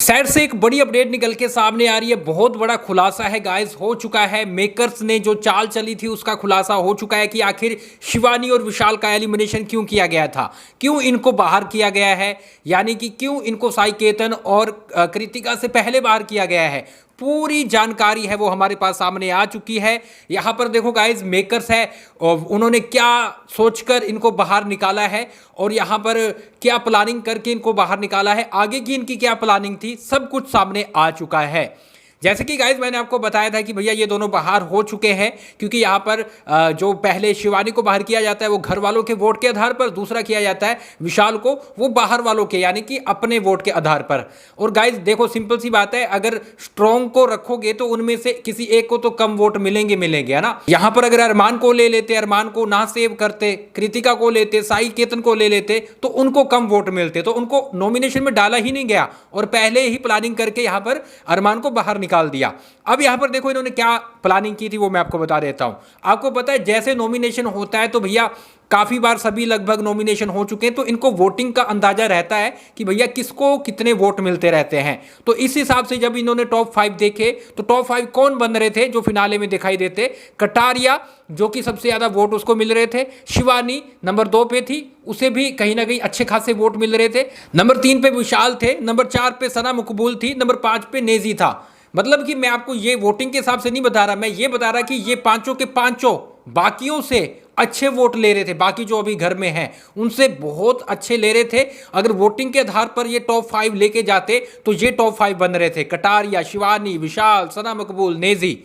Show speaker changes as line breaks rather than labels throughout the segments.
Side से एक बड़ी अपडेट निकल के सामने आ रही है। बहुत बड़ा खुलासा है गाइस, हो चुका है। मेकर्स ने जो चाल चली थी उसका खुलासा हो चुका है कि आखिर शिवानी और विशाल का एलिमिनेशन क्यों किया गया था, क्यों इनको बाहर किया गया है, यानी कि क्यों इनको साई केतन और कृतिका से पहले बाहर किया गया है। पूरी जानकारी है वो हमारे पास सामने आ चुकी है। यहां पर देखो गाइस, मेकर्स है और उन्होंने क्या सोचकर इनको बाहर निकाला है और यहां पर क्या प्लानिंग करके इनको बाहर निकाला है, आगे की इनकी क्या प्लानिंग थी, सब कुछ सामने आ चुका है। जैसे कि गाइस मैंने आपको बताया था कि भैया ये दोनों बाहर हो चुके हैं, क्योंकि यहाँ पर जो पहले शिवानी को बाहर किया जाता है वो घर वालों के वोट के आधार पर, दूसरा किया जाता है विशाल को वो बाहर वालों के यानी कि अपने वोट के आधार पर। और गाइस देखो, सिंपल सी बात है, अगर स्ट्रॉन्ग को रखोगे तो उनमें से किसी एक को तो कम वोट मिलेंगे है ना। यहाँ पर अगर अरमान को ले लेते, अरमान को ना सेव करते, कृतिका को लेते, साई केतन को ले लेते तो उनको कम वोट मिलते, तो उनको नॉमिनेशन में डाला ही नहीं गया और पहले ही प्लानिंग करके यहाँ पर अरमान को बाहर निकाल दिया। अब यहां पर देखो इन्होंने क्या प्लानिंग की थी वो मैं आपको बता देता हूं। आपको पता है जैसे नॉमिनेशन होता है तो भैया काफी बार सभी लगभग नॉमिनेशन हो चुके हैं, तो इनको वोटिंग का अंदाजा रहता है कि भैया किसको कितने वोट मिलते रहते हैं। तो इस हिसाब से जब इन्होंने टॉप 5 देखे तो टॉप 5 कौन बन रहे थे जो फिनाले में दिखाई देते, कटारिया जो कि सबसे ज्यादा वोट उसको मिल रहे थे, शिवानी नंबर 2 पे थी, उसे भी कहीं ना कहीं अच्छे खासे वोट मिल रहे थे, नंबर 3 पे विशाल थे, नंबर 4 पे सना मकबूल थी, नंबर 5 पे नेजी था। मतलब कि मैं आपको ये वोटिंग के हिसाब से नहीं बता रहा, मैं ये बता रहा कि ये पांचों के पांचों बाकियों से अच्छे वोट ले रहे थे, बाकी जो अभी घर में हैं उनसे बहुत अच्छे ले रहे थे। अगर वोटिंग के आधार पर ये टॉप 5 लेके जाते तो ये टॉप 5 बन रहे थे, कटारिया, शिवानी, विशाल, सना मकबूल, नेजी।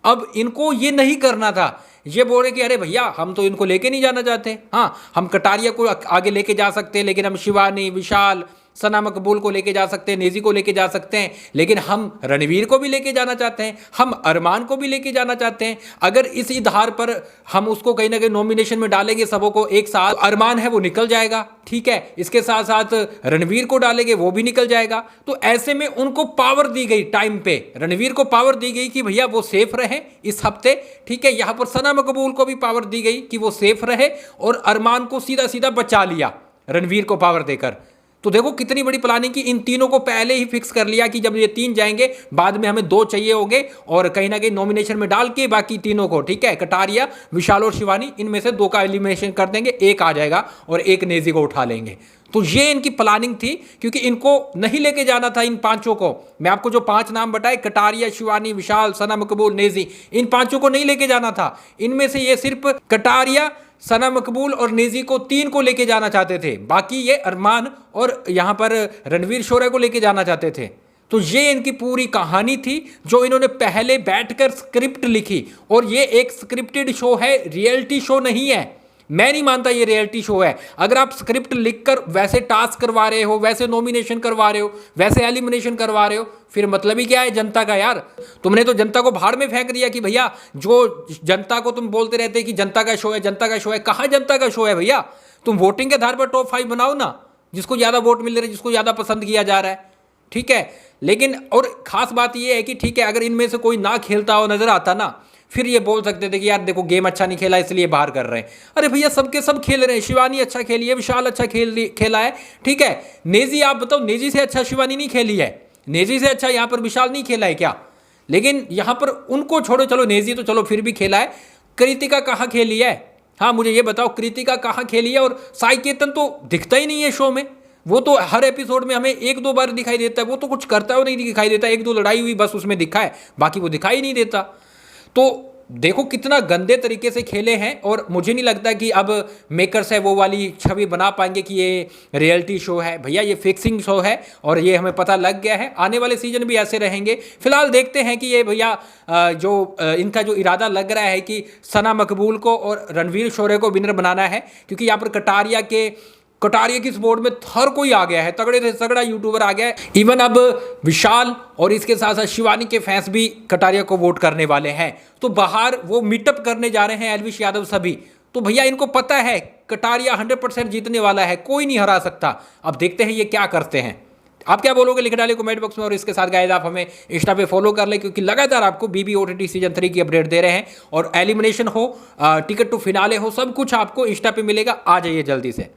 अब इनको ये नहीं करना था, ये बोल रहे कि अरे भैया हम तो इनको लेके नहीं जाना चाहते, हाँ हम कटारिया को आगे लेके जा सकते हैं, लेकिन हम शिवानी, विशाल, सना मकबूल को लेके जा सकते हैं, नेजी को लेके जा सकते हैं, लेकिन हम रणवीर को भी लेके जाना चाहते हैं, हम अरमान को भी लेके जाना चाहते हैं। अगर इस आधार पर हम उसको कहीं ना कहीं नॉमिनेशन में डालेंगे सबों को एक साथ, अरमान है वो निकल जाएगा, ठीक है, इसके साथ साथ रणवीर को डालेंगे वो भी निकल जाएगा। तो ऐसे में उनको पावर दी गई, टाइम पे रणवीर को पावर दी गई कि भैया वो सेफ रहे इस हफ्ते, ठीक है। यहां पर सना मकबूल को भी पावर दी गई कि वो सेफ रहे और अरमान को सीधा सीधा बचा लिया रणवीर को पावर देकर। तो देखो कितनी बड़ी प्लानिंग की, इन तीनों को पहले ही फिक्स कर लिया कि जब ये 3 जाएंगे बाद में हमें 2 चाहिए होंगे और कहीं ना कहीं नॉमिनेशन में डाल के बाकी तीनों को, ठीक है, कटारिया, विशाल और शिवानी, इनमें से 2 का एलिमिनेशन कर देंगे, एक आ जाएगा और एक नेजी को उठा लेंगे। तो ये इनकी प्लानिंग थी, क्योंकि इनको नहीं लेके जाना था इन पांचों को। मैं आपको जो 5 नाम बताए, कटारिया, शिवानी, विशाल, सना मकबूल, नेजी, इन पांचों को नहीं लेके जाना था। इनमें से ये सिर्फ कटारिया, सना मकबूल और नेजी को 3 को लेके जाना चाहते थे, बाकी ये अरमान और यहां पर रणवीर शोरे को लेके जाना चाहते थे। तो ये इनकी पूरी कहानी थी जो इन्होंने पहले बैठकर स्क्रिप्ट लिखी, और ये एक स्क्रिप्टेड शो है, रियलिटी शो नहीं है। मैं नहीं मानता ये रियलिटी शो है। अगर आप स्क्रिप्ट लिखकर वैसे टास्क करवा रहे हो, वैसे नॉमिनेशन करवा रहे हो, वैसे एलिमिनेशन करवा रहे हो, फिर मतलब ही क्या है जनता का यार। तुमने तो जनता को भाड़ में फेंक दिया कि भैया, जो जनता को तुम बोलते रहते कि जनता का शो है, जनता का शो है, कहाँ जनता का शो है भैया। तुम वोटिंग के आधार पर टॉप 5 बनाओ ना, जिसको ज्यादा वोट मिल रहे हैं, जिसको ज्यादा पसंद किया जा रहा है, ठीक है। लेकिन और खास बात यह है कि ठीक है, अगर इनमें से कोई ना खेलता हो नजर आता ना, फिर ये बोल सकते थे कि यार देखो गेम अच्छा नहीं खेला इसलिए बाहर कर रहे हैं। अरे भैया सबके सब खेल रहे हैं, शिवानी अच्छा खेली है, विशाल अच्छा खेला है, ठीक है। नेजी आप बताओ, नेजी से अच्छा शिवानी नहीं खेली है, नेजी से अच्छा यहां पर विशाल नहीं खेला है क्या। लेकिन यहां पर उनको छोड़ो, चलो नेजी तो चलो फिर भी खेला है, कृतिका कहां खेली है, हाँ मुझे ये बताओ कृतिका कहां खेली है। और साई केतन तो दिखता ही नहीं है शो में, वो तो हर एपिसोड में हमें 1-2 बार दिखाई देता है, वो तो कुछ करता है नहीं दिखाई देता, 1-2 लड़ाई हुई बस उसमें दिखा है, बाकी वो दिखाई नहीं देता। तो देखो कितना गंदे तरीके से खेले हैं, और मुझे नहीं लगता कि अब मेकर्स है वो वाली छवि बना पाएंगे कि ये रियलिटी शो है। भैया ये फिक्सिंग शो है और ये हमें पता लग गया है, आने वाले सीजन भी ऐसे रहेंगे। फिलहाल देखते हैं कि ये भैया जो इनका जो इरादा लग रहा है कि सना मकबूल को और रणवीर शोरे को विनर बनाना है, क्योंकि यहाँ पर कटारिया की सपोर्ट में हर कोई आ गया है, तगड़े से तगड़ा यूट्यूबर आ गया है। इवन अब विशाल और इसके साथ साथ शिवानी के फैंस भी कटारिया को वोट करने वाले हैं। तो बाहर वो मीटअप करने जा रहे हैं एल्विश यादव सभी। तो भैया इनको पता है कटारिया 100% जीतने वाला है, कोई नहीं हरा सकता। अब देखते हैं ये क्या करते हैं। आप क्या बोलोगे लिख डालिए कमेंट बॉक्स में, और इसके साथ गाइस आप हमें इंस्टा पे फॉलो कर ले, क्योंकि लगातार आपको बीबी ओटीटी सीजन 3 की अपडेट दे रहे हैं, और एलिमिनेशन हो, टिकट टू फिनाले हो, सब कुछ आपको इंस्टा पे मिलेगा। आ जाइए जल्दी से।